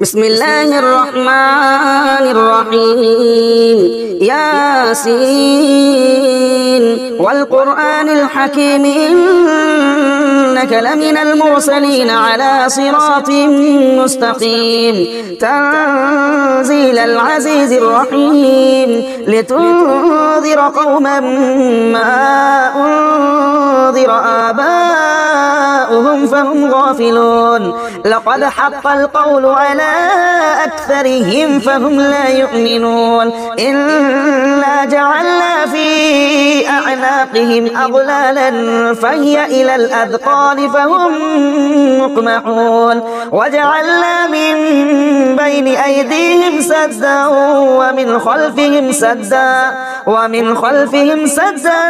بسم الله الرحمن الرحيم ياسين والقرآن الحكيم إنك لمن المرسلين على صراط مستقيم تنزيل العزيز الرحيم لتنذر قوما ما أنذر آباؤهم فهم غافلون لقد حق القول على أكثرهم فهم لا يؤمنون إنا جعلنا في أعناقهم أغلالا فهي إلى الأذقان فهم مقمحون وجعلنا من بين أيديهم سدا ومن خلفهم سدا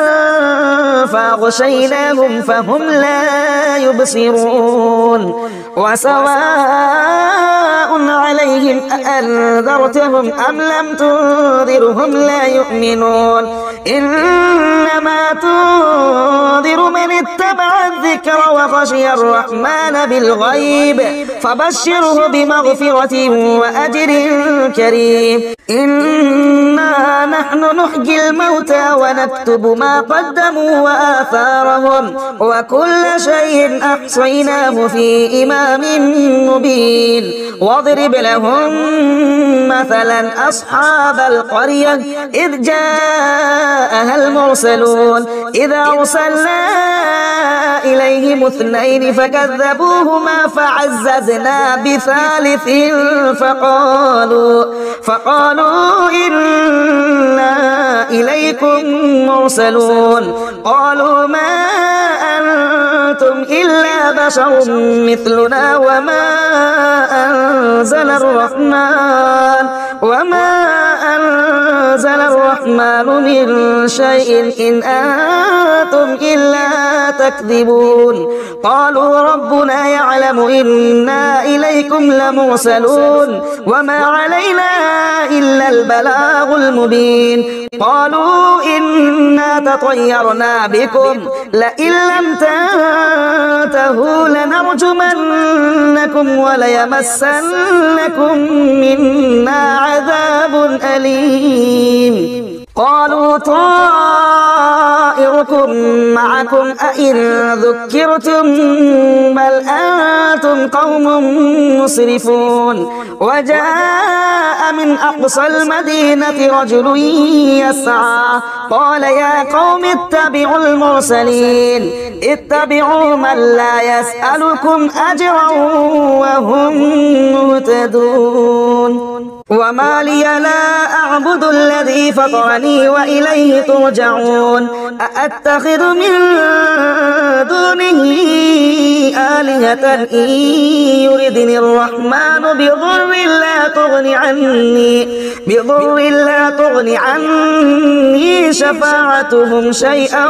فأغشيناهم فهم لا يبصرون وسواء عليهم أأنذرتهم أم لم تنذرهم لا يؤمنون إنما تنذر من اتبع الذكر وخشي الرحمن بالغيب فبشره بمغفرة وأجر كريم إنا نحن نحيي الموتى ونكتب ما قدموا وآثارهم وكل شيء أحصيناه في إمام مبين واضرب لهم مثلا أصحاب القرية إذ جاءها المرسلون إذا أرسلنا إليهم اثنين فكذبوهما فعززنا بثالث فقالوا إنا إليكم مرسلون قالوا ما أنتم إلا بشر مثلنا وما أنزل الرحمن من شيء إن أنتم إلا تكذبون قالوا ربنا يعلم إنا إليكم لمرسلون وما علينا إلا البلاغ المبين قالوا إنا تطيرنا بكم لئن لم تنتهوا لنرجمنكم وليمسنكم منا عذاب أليم قالوا طائركم معكم أئن ذكرتم بل أنتم قوم مسرفون وجاء من أقصى المدينة رجل يسعى قال يا قوم اتبعوا المرسلين اتبعوا من لا يسألكم أجرا وهم مهتدون وما لي لا أعبد الذي فطرني وإليه ترجعون أأتخذ من دونه آلهة إن يردني الرحمن بضر لا تغن عني شفاعتهم شيئا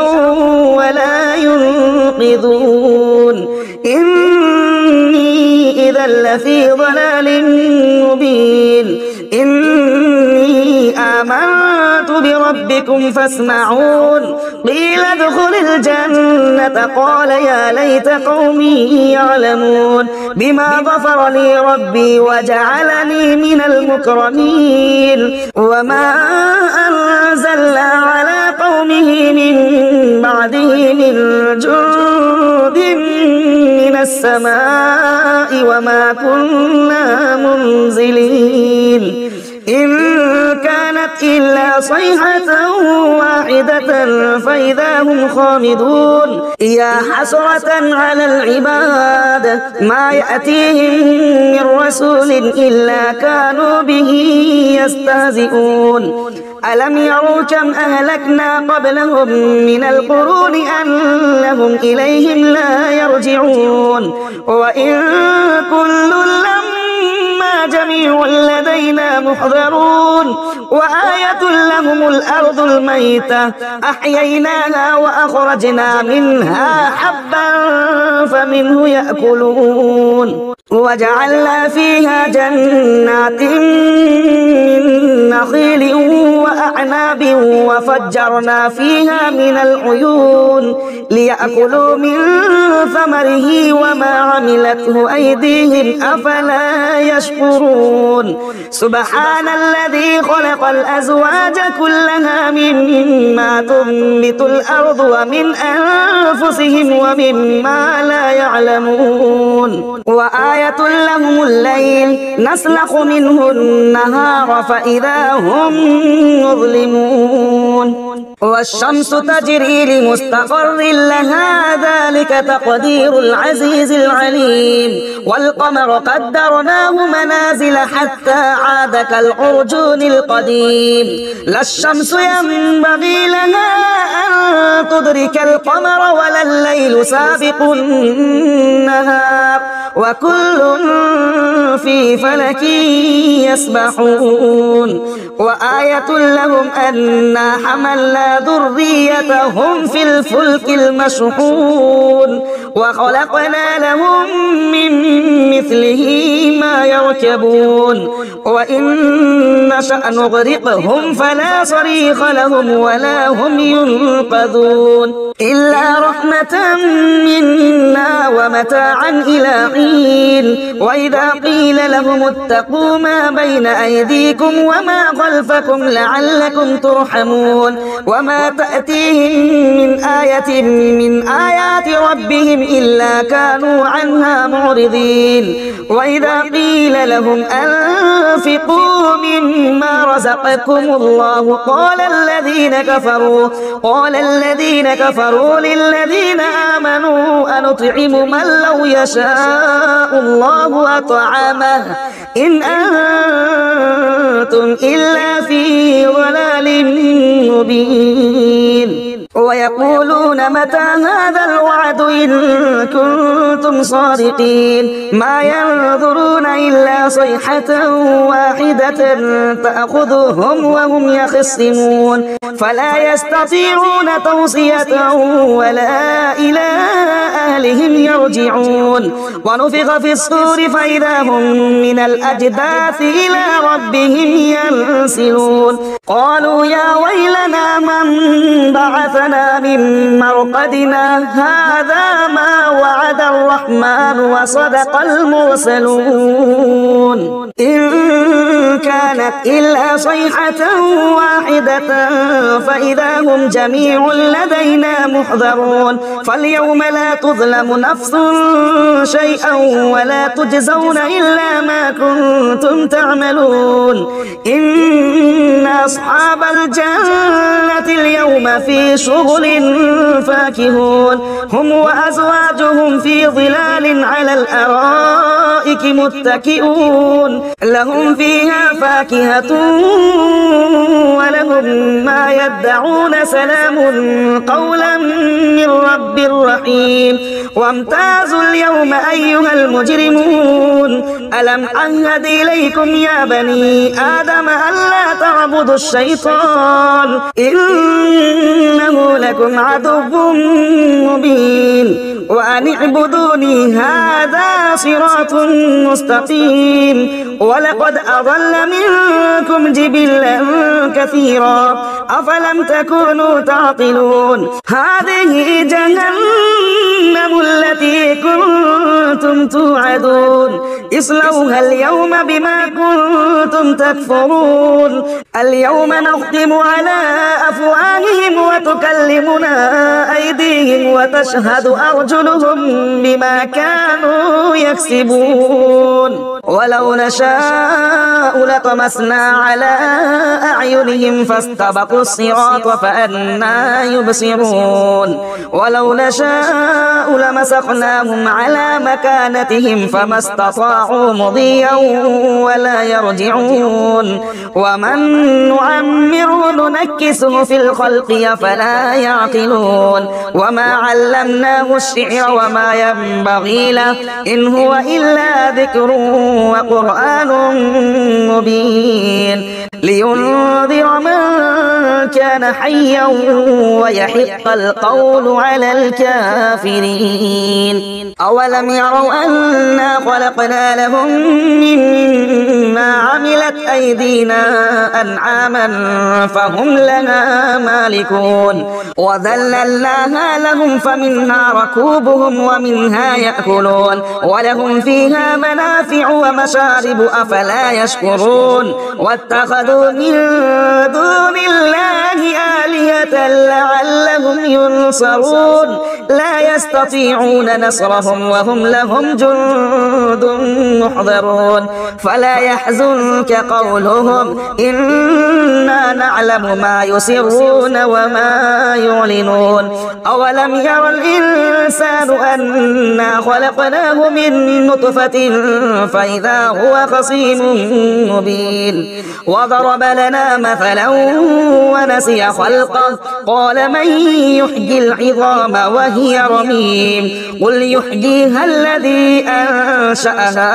ولا ينقذون إني إذا لفي ضلال مبين إني آمنت بربكم فاسمعون قيل ادخل الجنة قال يا ليت قومي يعلمون بما غفر لي ربي وجعلني من المكرمين وما أنزلنا على قومه من بعده من جند من السماء وما كنا منزلين إن كانت إلا صيحة واحدة فإذا هم خامدون يا حسرة على العباد ما يأتيهم من رسول إلا كانوا به يستهزئون ألم يروا كم أهلكنا قبلهم من القرون أنهم إليهم لا يرجعون وإن كل لما جميع لدينا محضرون وآية لهم الأرض الميتة أحييناها وأخرجنا منها حبا فمنه يأكلون وجعلنا فيها جنات من نخيل وأعناب وفجرنا فيها من العيون ليأكلوا من ثمره وما عملته أيديهم أفلا يشكرون سبحان الذي خلق الأزواج كلها مما تنبت الأرض ومن أنفسهم ومما لا يعلمون وآية لهم الليل نسلخ منه النهار فإذا هم مظلمون والشمس تجري لمستقر لها ذلك تقدير العزيز العليم والقمر قدرناه منازل حتى عاد كالعرجون القديم لا الشمس ينبغي لها أن تدرك القمر ولا الليل سابق النهار وكل في فلك يسبحون وآية لهم أنا حملنا ذريتهم في الفلك المشحون وخلقنا لهم من مثله ما يركبون وإن نشأ نغرقهم فلا صريخ لهم ولا هم ينقذون إلا رحمة منا ومتاعا إلى حين وإذا قيل لهم اتقوا ما بين أيديكم وما خلفكم لعلكم ترحمون وما تأتيهم من آية من آيات ربهم إلا كانوا عنها معرضين وإذا قيل لهم أنفقوا مما رزقكم الله قال الذين كفروا للذين آمنوا أنطعم من لو يشاء الله أطعمه إن أنتم إلا في ضلال مبين ويقولون متى هذا الوعد إن كنتم صادقين ما ينظرون إلا صيحة واحدة تأخذهم وهم يخصمون فلا يستطيعون توصية ولا إلى أهلهم يرجعون ونفخ في الصور فإذا هم من الأجداث إلى ربهم ينسلون قالوا يا ويلنا من بعثنا من مرقدنا هذا ما وعد الرحمن وصدق المرسلون إن كانت إلا صيحة واحدة فإذا هم جميع لدينا محضرون فاليوم لا تظلم نفس شيئا ولا تجزون إلا ما كنتم تعملون إن أصحاب الجنة اليوم في شغل فاكهون هم وأزواجهم في ظلال على الأرائك متكئون لهم فيها فاكهة ولهم ما يدعون سلام قولا من رب رحيم وامتازوا اليوم أيها المجرمون ألم أعهد إليكم يا بني آدم ألا تعبدوا الشيطان إنه لكم عدو مبين وأن اعبدوني هذا صراط مستقيم ولقد أضل منكم جبلا كثيرا أفلم تكونوا تعقلون هذه جهنم التي كنتم توعدون اصلوها اليوم بما كنتم تكفرون اليوم نختم على أفواههم وتكلمنا أيديهم وتشهد أرجلهم بما كانوا يكسبون ولو نشاء لطمسنا على أعينهم فاستبقوا الصراط فأنى يبصرون ولو نشاء لمسخناهم على مكانتهم فما استطاعوا مضيا ولا يرجعون ومن نعمره ننكسه في الخلق أفلا يعقلون وما علمناه الشعر وما ينبغي له إن هو إلا ذكر وقرآن مبين لينذر من كان حيا ويحق القول على الكافرين أولم يروا أنا خلقنا لهم مما عملت أيديهم أيدينا أنعاما فهم لها مالكون وذللناها لهم فمنها ركوبهم ومنها يأكلون ولهم فيها منافع ومشارب أفلا يشكرون واتخذوا من دون الله آلهة لعلهم ينصرون لا يستطيعون نصرهم وهم لهم جند محضرون فلا يحزنك قولهم إنا نعلم ما يسرون وما يعلنون أولم ير الإنسان أنا خلقناه من نطفة فإذا هو خصيم مبين وضرب لنا مثلا ونسي خلقه قال من يحيي العظام وهي رميم قل يحييها الذي أنشأها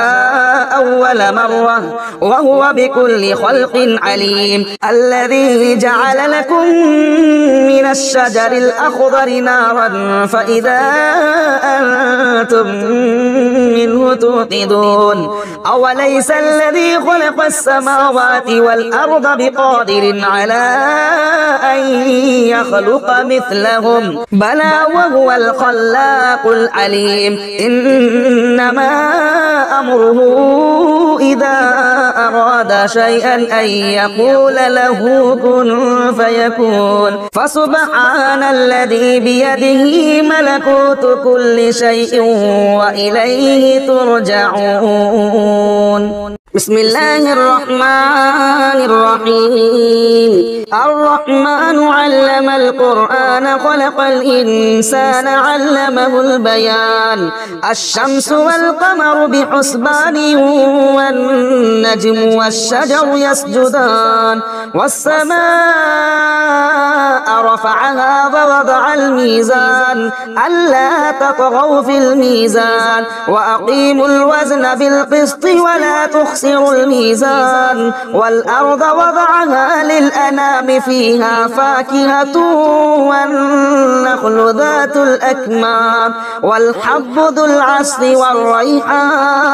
أول مرة وهو بكل خلق عليم الذي جعل لكم من الشجر الأخضر نارا فإذا أنتم منه توقدون أوليس الذي خلق السماوات والأرض بقادر على أن يخلق مثلهم بلى وهو الخلاق العليم إنما أمره إذا أراد شيئا أن يقول له كن فيكون فسبحان الذي بيده ملكوت كل شيء وإليه ترجعون بسم الله الرحمن الرحيم الرحمن علم القرآن خلق الإنسان علمه البيان الشمس والقمر بحسبان والنجم والشجر يسجدان والسماء رفعها ووضع الميزان ألا تطغوا في الميزان وأقيموا الوزن بالقسط ولا تخسروا الميزان والأرض وضعها للأنام فيها فاكهة والنخل ذات الأكمام والحب ذو العصف والريحان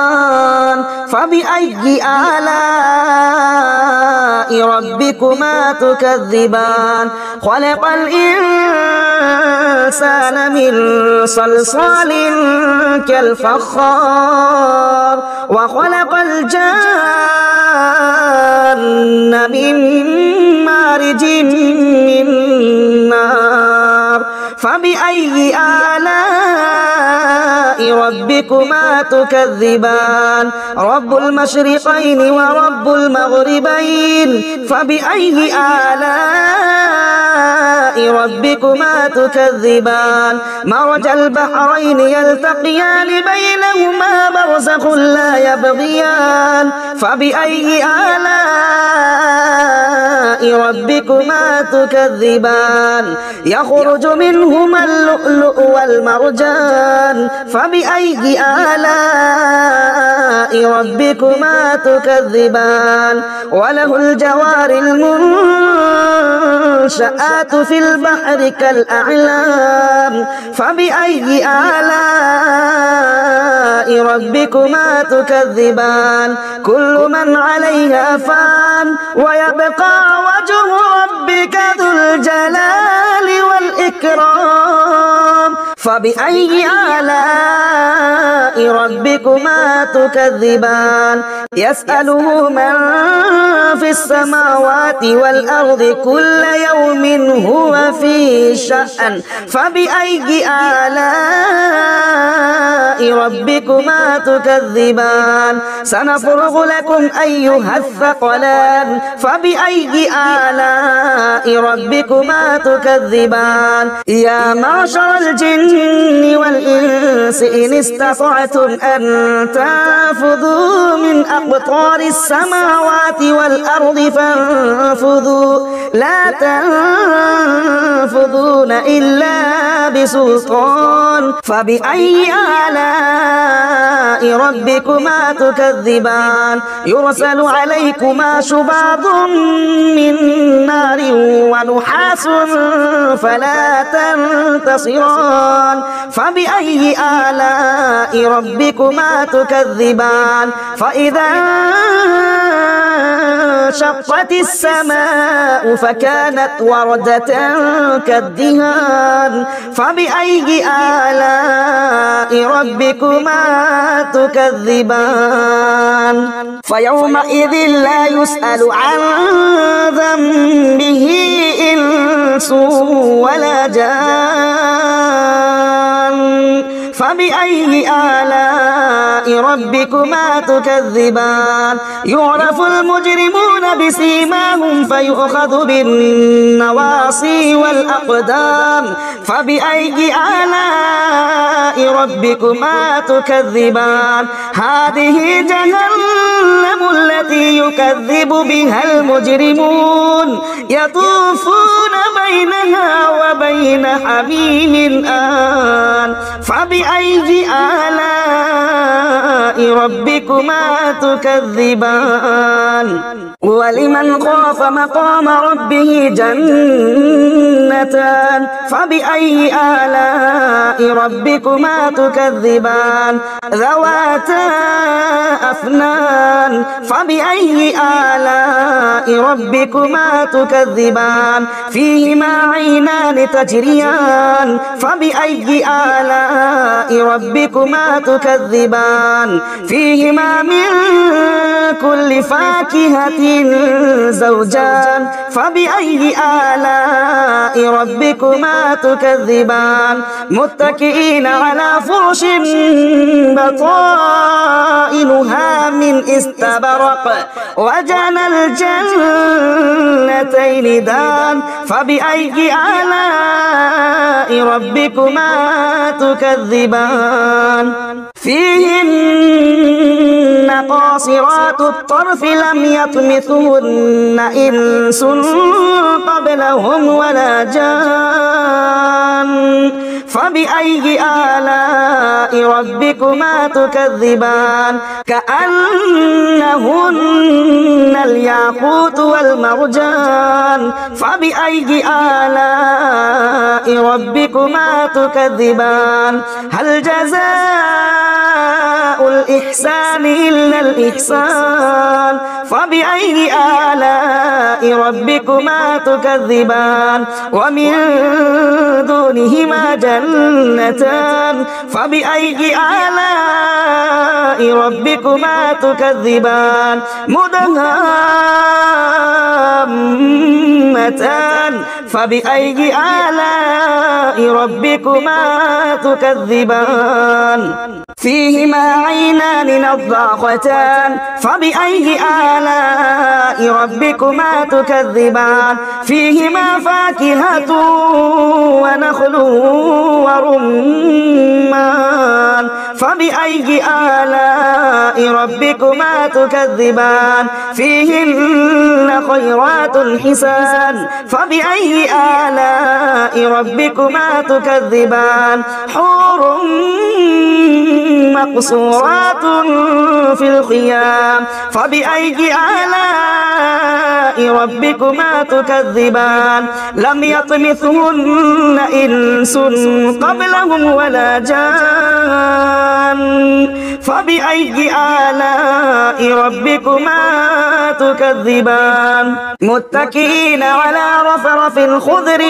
فبأي آلاء ربكما تكذبان خلق الإنسان من صلصال كالفخار وخلق الجان من مارج من نار فبأي آلاء ربكما تكذبان رب المشرقين ورب المغربين فبأي آلاء ربكما تكذبان مرج البحرين يلتقيان بينهما برزخ لا يبغيان فبأي آلاء ربكما تكذبان يخرج منهما اللؤلؤ والمرجان فبأي آلاء ربكما تكذبان وله الجوار المنشآت في البحر كالأعلام فبأي آلاء ربكما تكذبان كل من عليها فان ويبقى وجه ربك ذو الجلال والإكرام فبأي آلاء ربكما تكذبان يسأله من في السماوات والأرض كل يوم هو في شأن فبأي آلاء ربكما تكذبان سنفرغ لكم أيها الثقلان فبأي آلاء ربكما تكذبان يا معشر الجن والإنس إن استطعتم أن تنفذوا من أقطار السماوات والأرض فانفذوا لا تنفذون إلا بسلطان فبأي آلاء ربكما تكذبان يرسل عليكما شباب من نار ونحاس فلا تنتصران فبأي آلاء ربكما تكذبان فإذا وانشقت السماء فكانت وردة كالدهان فبأي آلاء ربكما تكذبان فيومئذ لا يسأل عن ذنبه إنس ولا جان فبأي آلاء ربكما تكذبان يعرف المجرمون بسيماهم فيؤخذ بالنواصي والأقدام فبأي آلاء ربكما تكذبان هذه جهنم التي يكذب بها المجرمون يطوفون بينها وبين حميم آن فبأي آلاء ربكما تكذبان ولمن خاف مقام ربه جنتان فبأي آلاء ربكما تكذبان ذواتا أفنان فبأي آلاء ربكما تكذبان فيهما عينان تجريان فبأي آلاء ربكما تكذبان فيهما من كل فاكهة زوجان فبأي آلاء ربكما تكذبان متكئين على فرش بطائنها من استبرق وجنى الجنتين دان فبأي آلاء ربكما تكذبان فيهن قاصرات الطرف لم يطمثهن إنس قبلهم ولا جان فبأي آلاء ربكما تكذبان كأنهن الياقوت والمرجان فبأي آلاء ربكما تكذبان هل جزاء الإحسان إلا الإحسان فبأي آلاء ربكما تكذبان ومن دونهما جنتان فبأي آلاء ربكما تكذبان مدهامتان فبأي آلاء ربكما تكذبان فيهما عينان نضاختان فبأي آلاء ربكما تكذبان فيهما فاكهة ونخل ورمان فبأي آلاء ربكما تكذبان فيهن خيرات حسان فبأي آلاء ربكما تكذبان حور مقصورات في الخيام فبأي آلاء ربكما تكذبان لم يطمثهن إنس قبلهم ولا جان فبأي آلاء ربكما تكذبان متكئين على رفرف خضر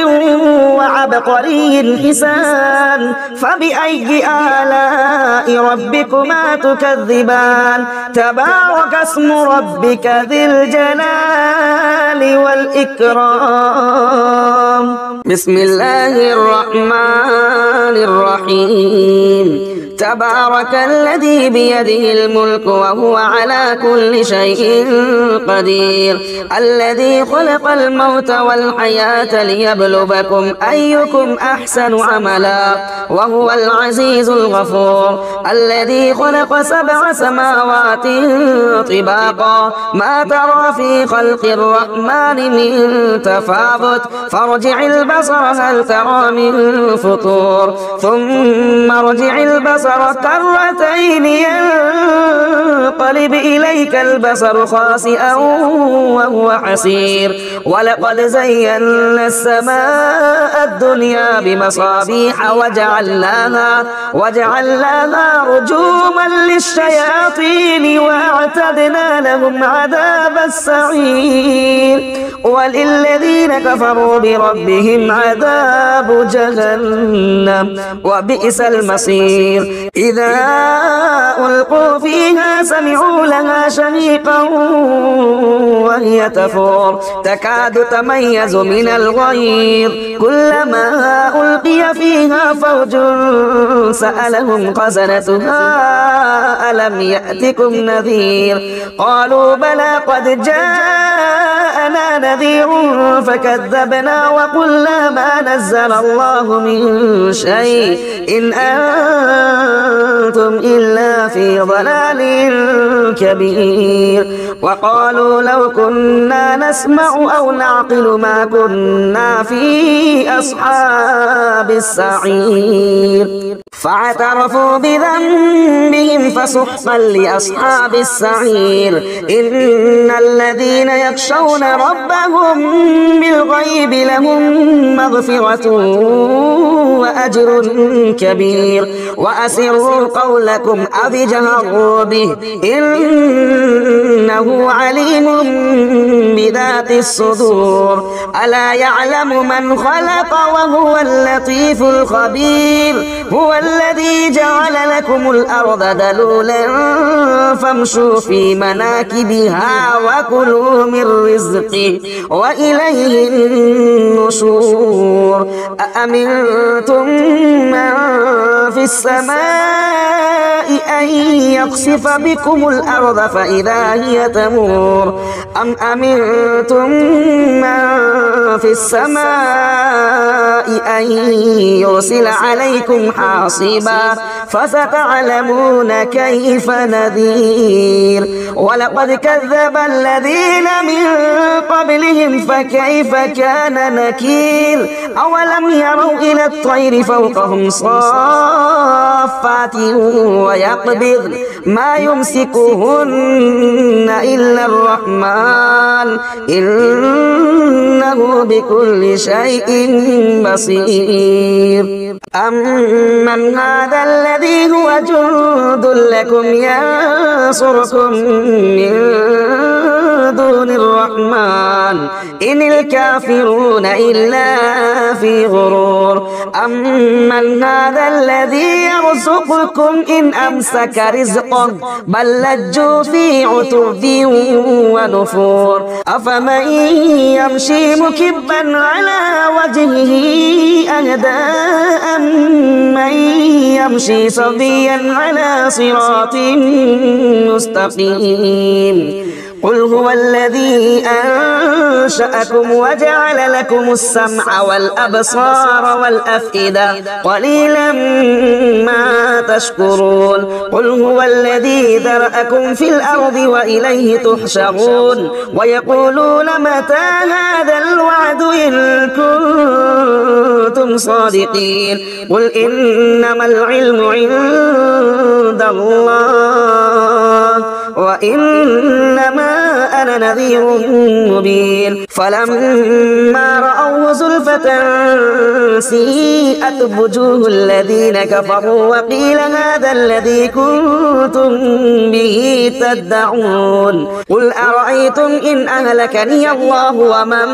وعبقري حسان فبأي آلاء ربكما تكذبان تبارك اسم ربك ذي الجلال والإكرام بسم الله الرحمن الرحيم تبارك الذي بيده الملك وهو على كل شيء قدير الذي خلق الموت والحياة ليبلوكم أيكم أحسن عملا وهو العزيز الغفور الذي خلق 7 سماوات طباقا ما ترى في خلق الرحمن الرحمن من تفاوت فارجع البصر هل ترى من فطور ثم ارجع البصر كرتين ينقلب إليك البصر خاسئا وهو حسير ولقد زينا السماء الدنيا بمصابيح وجعلناها رجوما للشياطين وأعتدنا لهم عذاب السعير وللذين كفروا بربهم عذاب جهنم وبئس المصير إذا ألقوا فيها سمعوا لها شهيقا وهي تفور تكاد تميز من الغيظ كلما ألقي فيها فوج سألهم خزنتها ألم يأتكم نذير قالوا بلى قد جاءنا نذير فكذبنا وقلنا ما نزل الله من شيء إن أنتم إلا في ضلال كبير وقالوا لو كنا نسمع أو نعقل ما كنا في أصحاب السعير فاعترفوا بذنبهم فسحقا لأصحاب السعير إن الذين يخشون ربهم بالغيب لهم مغفرة وأجر كبير وأسروا قولكم أو اجهروا به إنه عليم بذات الصدور ألا يعلم من خلق وهو اللطيف الخبير هو الذي جعل لكم الأرض ذلولا فامشوا في مناكبها وكلوا من رزقه وإليه النشور أأمنتم من في السماء أن يخسف بكم الأرض فإذا هي تمور أم أمنتم من في السماء أن يرسل عليكم حاصبا فستعلمون كيف نذير ولقد كذب الذين من قبلهم فكيف كان نكير أولم يروا إلى الطير فوقهم صافات ويقبض ما يمسكهن إلا الرحمن إنه بكل شيء بصير أمن هذا الذي هو جند لكم ينصركم من دون الرحمن إن الكافرون إلا في غرور أمن هذا الذي يرزقكم إن أمسك رزقه بل لجوا في عتو ونفور أفمن يمشي مكبا على وجهه أهدى أمن يمشي صبيا على صراط مستقيم قل هو الذي أنشأكم وجعل لكم السمع والأبصار والأفئدة قليلا ما تشكرون قل هو الذي ذرأكم في الأرض وإليه تحشرون ويقولون متى هذا الوعد إن كنتم صادقين قل إنما العلم عند الله وإنما أنا نذير مبين فلما رأوه زلفة سيئت وجوه الذين كفروا وقيل هذا الذي كنتم به تدعون قل أرأيتم إن أهلكني الله ومن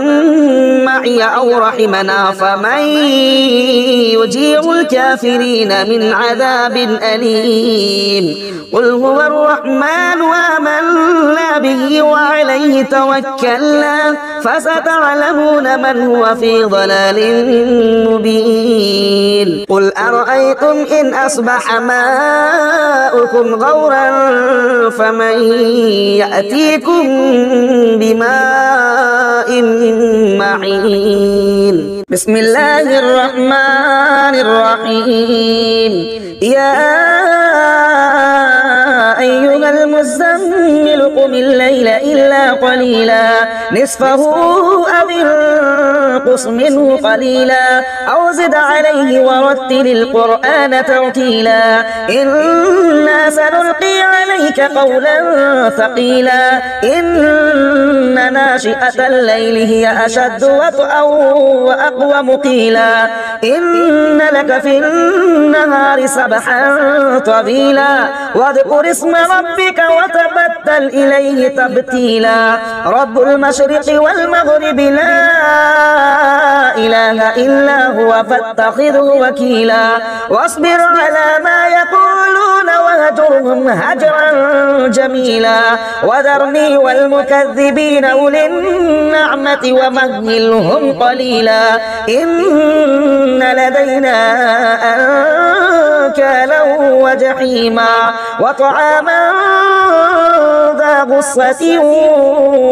معي أو رحمنا فمن يجير الكافرين من عذاب أليم قل هو الرحمن وآمنا به وعليه توكلنا فستعلمون من هو في ضلال مبين قل أرأيتم إن أصبح ماؤكم غورا فمن يأتيكم بماء معين بسم الله الرحمن الرحيم يا أيها المزمل قم الليل إلا قليلا نصفه أو انقص منه قليلا أو زد عليه ورتل القرآن ترتيلا إنا سنلقي عليك قولا ثقيلا إن ناشئة الليل هي أشد وطئا وأقوم قيلا إن لك في النهار سبحا طويلا واذكر اسم ربك وتبتل إليه تبتيلا رب المشرق والمغرب لا إله إلا هو فاتخذه وكيلا واصبر على ما يقولون وهجرهم هجرا جميلا وذرني والمكذبين أولي النعمة ومهلهم قليلا إن لدينا أنكالا وجحيما وطعاما ذا غصة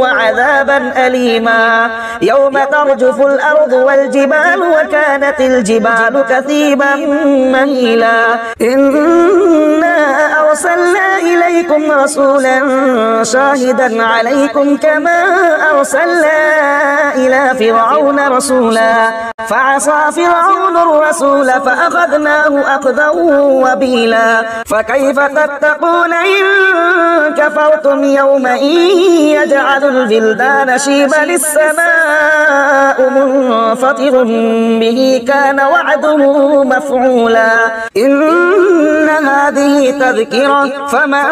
وعذابا أليما يوم ترجف الأرض والجبال وكانت الجبال كثيبا مهيلا إنا أرسلنا إليكم رسولا شاهدا عليكم كما أرسلنا إلى فرعون رسولا فعصى فرعون الرسول فأخذناه أخذا وبيلا فكيف تتقون إن كفرتم يوما يجعل البلدان شيبا السماء منفطر به كان وعده مفعولا إن هذه تذكرة فمن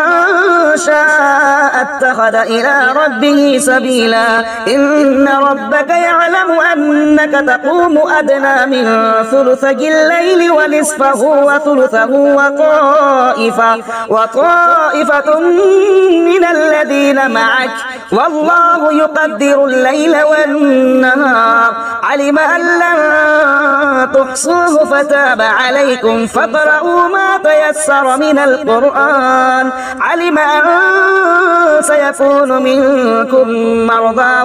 شاء اتخذ إلى ربه سبيلا إن ربك يعلم أنك تقوم أدنى من ثلثي الليل ونصفه وثلثه وطائفة من الذين معك والله يقدر الليل والنهار علم أن لن تحصوه فتاب عليكم فاقرؤوا ما تيسر من القرآن علم أن سيكون منكم مرضى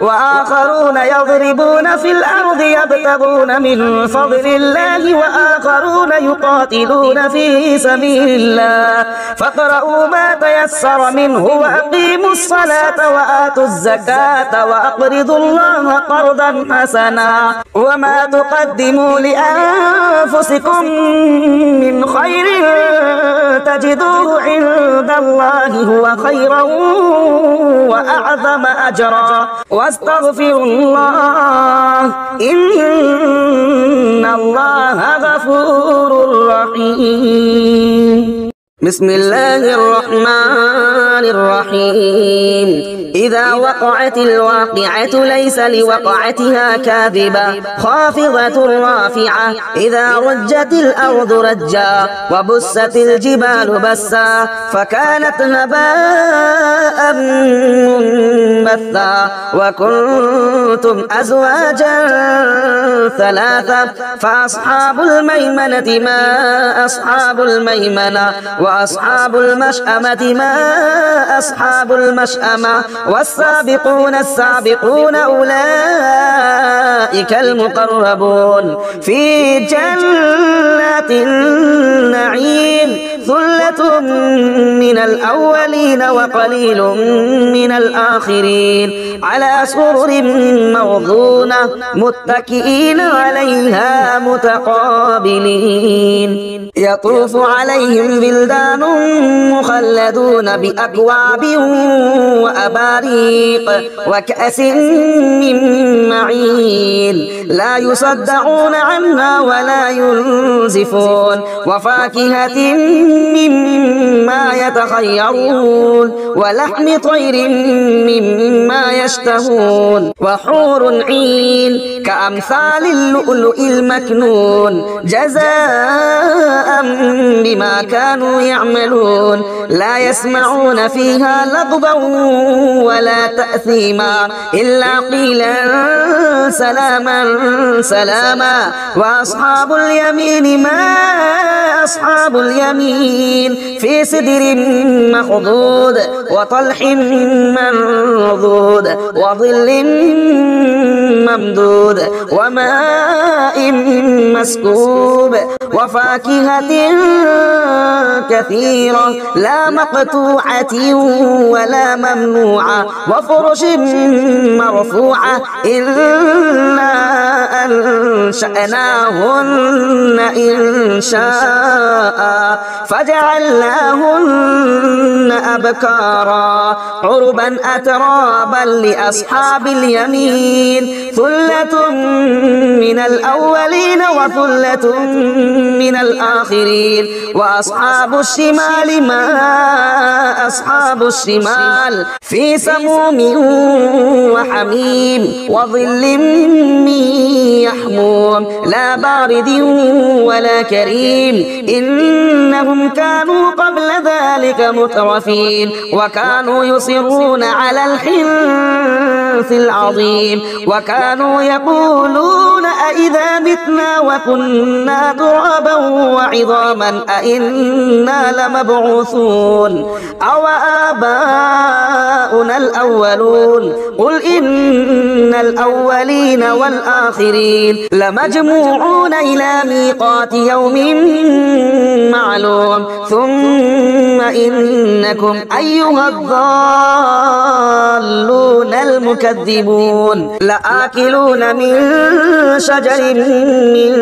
وآخرون يضربون في الأرض يبتغون من فضل الله وآخرون يقاتلون في سبيل الله فاقرؤوا ما تيسر منه وأقيموا الصلاة وآتوا الزكاة وأقرضوا الله قرضا حسنا وما تقدموا لأنفسكم من خير تجدوه عند الله هو خيرا وأعظم أجرا واستغفروا الله إن الله غفور رحيم بسم الله الرحمن الرحيم إذا وقعت الواقعة ليس لوقعتها كاذبة خافضة رافعة إذا رجت الأرض رجا وبست الجبال بسا فكانت هباء منبثا وكنتم أزواجا ثلاثة فأصحاب الميمنة ما أصحاب الميمنة وأصحاب المشأمة ما أصحاب المشأمة والسابقون السابقون أولئك المقربون في جنات النعيم ثلة من الأولين وقليل من الآخرين على سرر موضونة متكئين عليها متقابلين يطوف عليهم بلدان مخلدون بأكواب وأباريق وكأس من معين لا يصدعون عنها ولا ينزفون وفاكهة مما يتخيرون ولحم طير مما يشتهون وحور عين كأمثال اللؤلؤ المكنون جزاء بما كانوا يعملون لا يسمعون فيها لغوا ولا تأثيما إلا قيلا سلاما سلاما. وأصحاب اليمين ما أصحاب اليمين في سدر مخضود وطلح منضود وظل ممدود وماء مسكوب وفاكهة كثيرة لا مقطوعة ولا ممنوعة وفرش مرفوعة إنا أنشأناهن إنشاء فجعلناهن أبكارا عربا أترابا لأصحاب اليمين ثلة من الأولين وثلة من الآخرين. وأصحاب الشمال ما أصحاب الشمال في سموم وحميم وظل من يحموم لا بارد ولا كريم إنهم كانوا قبل ذلك مترفين وكانوا يصرون على الحنث العظيم وكانوا يقولون أئذا متنا وكنا ترابا وعظاما أئنا لمبعوثون أو آباؤنا الأولون قل إن الأولين والآخرين لمجموعون إلى ميقات يوم معلوم ثم إنكم أيها الضالون المكذبون لآكلون من شجر من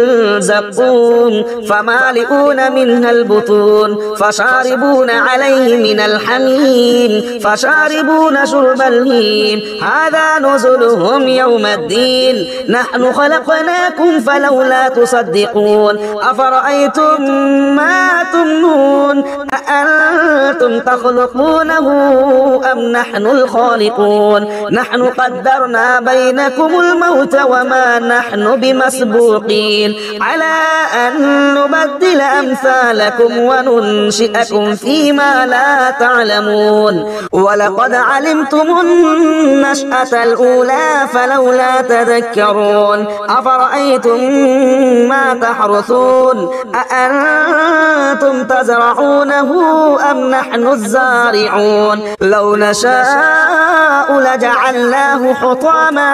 زقوم فمالئون منها البطون فشاربون عليه من الحميم فشاربون شرب الهيم هذا نزلهم يوم الدين نحن خلقناكم فلولا تصدقون أفرأيتم ما تمنون أأنتم تخلقونه أم نحن الخالقون نحن قدرنا بينكم الموت وما نحن بمسبوقين على أن نبدل أمثالكم وننشئكم فيما لا تعلمون ولقد علمتم النشأة الأولى فلولا تذكرون أفرأيتم ما تحرثون أأنتم تزرعونه أم نحن الزارعون لو نشاء لجعلناه حطاما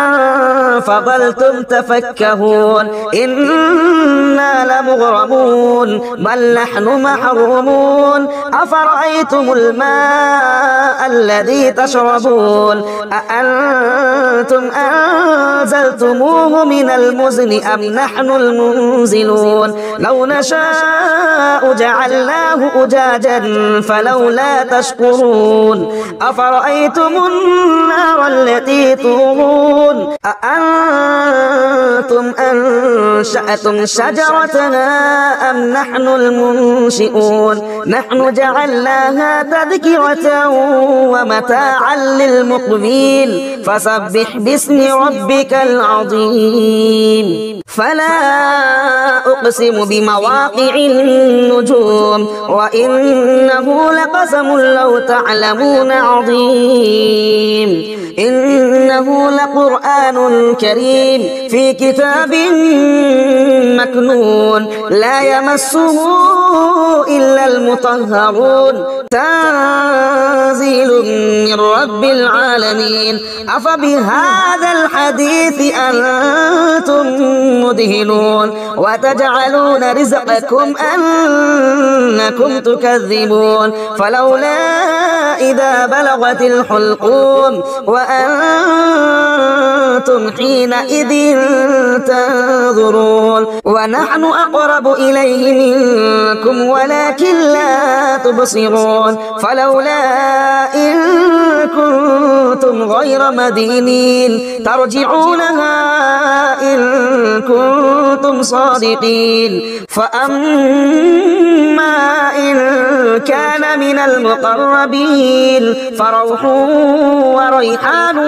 فظلتم تفكهون إنا لمغرمون بل نحن محرومون أفرأيتم الماء الذي تشربون أأنتم أنزلتموه من المزن أم نحن المنزلون لو نشاء جعلناه أجاجا فلولا تشكرون أفرأيتم النار التي تورون أأنتم أنشأتم شجرتها أم نحن المنشئون نحن جعلناها تذكرة ومتاعا للمقوين فسبح باسم ربك العظيم فلا أقسم بمواقع النجوم وإنه لقسم لو تعلمون عظيم إنه لقرآن كريم في كتاب مكنون لا يمسه إلا المطهرون تنزيل من رب العالمين أفبهذا الحديث أنتم مدهنون وتجعلون رزقكم أنكم تكذبون فلولا إذا بلغت الحلقوم وأنتم حينئذ تنظرون ونحن أقرب إليه منكم ولكن لا تبصرون فلولا إن كنتم غير مدينين ترجعونها إن كنتم صادقين فأما إن كان من المقربين فروح وريحان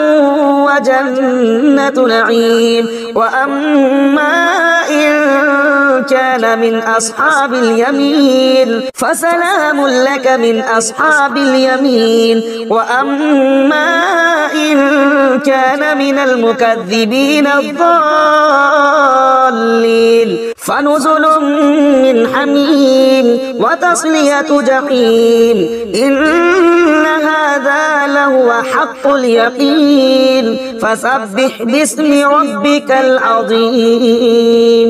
وجنة نعيم وأما إن كان من أصحاب اليمين فسلام لك من أصحاب اليمين وأما إن كان من المكذبين الضالين فنزل من حميم وتصلية جحيم إن هذا لهو حق اليقين فسبح باسم ربك العظيم।